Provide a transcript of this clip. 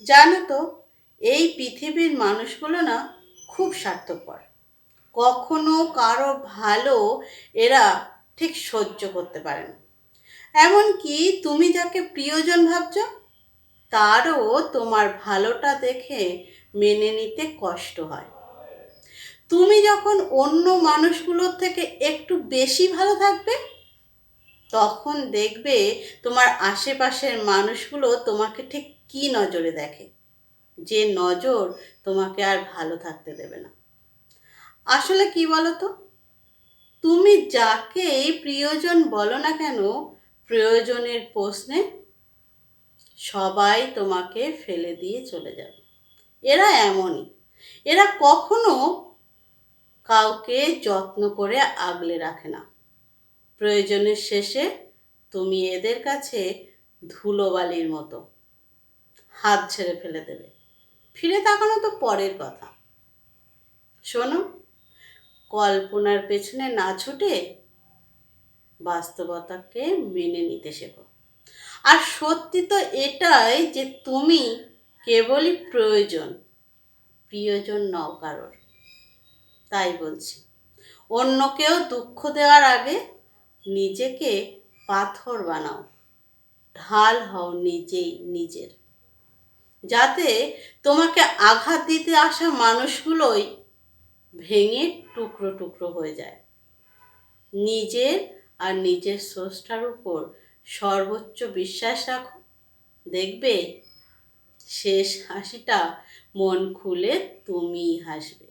জানো তো, এই পৃথিবীর মানুষগুলো না খুব স্বার্থপর। কখনো কারো ভালো এরা ঠিক সহ্য করতে পারে না। এমনকি তুমি যাকে প্রিয়জন ভাবছো, তারও তোমার ভালোটা দেখে মেনে নিতে কষ্ট হয়। তুমি যখন অন্য মানুষগুলোর থেকে একটু বেশি ভালো থাকবে, তখন দেখবে তোমার আশেপাশের মানুষগুলো তোমাকে ঠিক কী নজরে দেখে, যে নজর তোমাকে আর ভালো থাকতে দেবে না। আসলে কি বলো তো, তুমি যাকেই প্রিয়জন বলো না কেন, প্রয়োজনের প্রশ্নে সবাই তোমাকে ফেলে দিয়ে চলে যাবে। এরা এমনই। এরা কখনো কাউকে যত্ন করে আগলে রাখে না। প্রয়োজনের শেষে তুমি এদের কাছে ধুলোবালির মতো, হাত ছেড়ে ফেলে দেবে। ফিরে তাকানো তো পরের কথা। শোনো, কল্পনার পেছনে না ছুটে বাস্তবতাকে মেনে নিতে শেখো। আর সত্যি তো এটাই যে তুমি কেবলই প্রিয়জন নও কারোর। তাই বলছি, অন্যকেও দুঃখ দেওয়ার আগে নিজেকে পাথর বানাও, ঢাল হও নিজেই নিজের, যাতে তোমাকে আঘাত দিতে আসা মানুষগুলোই ভেঙে টুকরো টুকরো হয়ে যায়। নিজের আর নিজের স্রষ্টার উপর সর্বোচ্চ বিশ্বাস রাখো, দেখবে শেষ হাসিটা মন খুলে তুমিই হাসবে।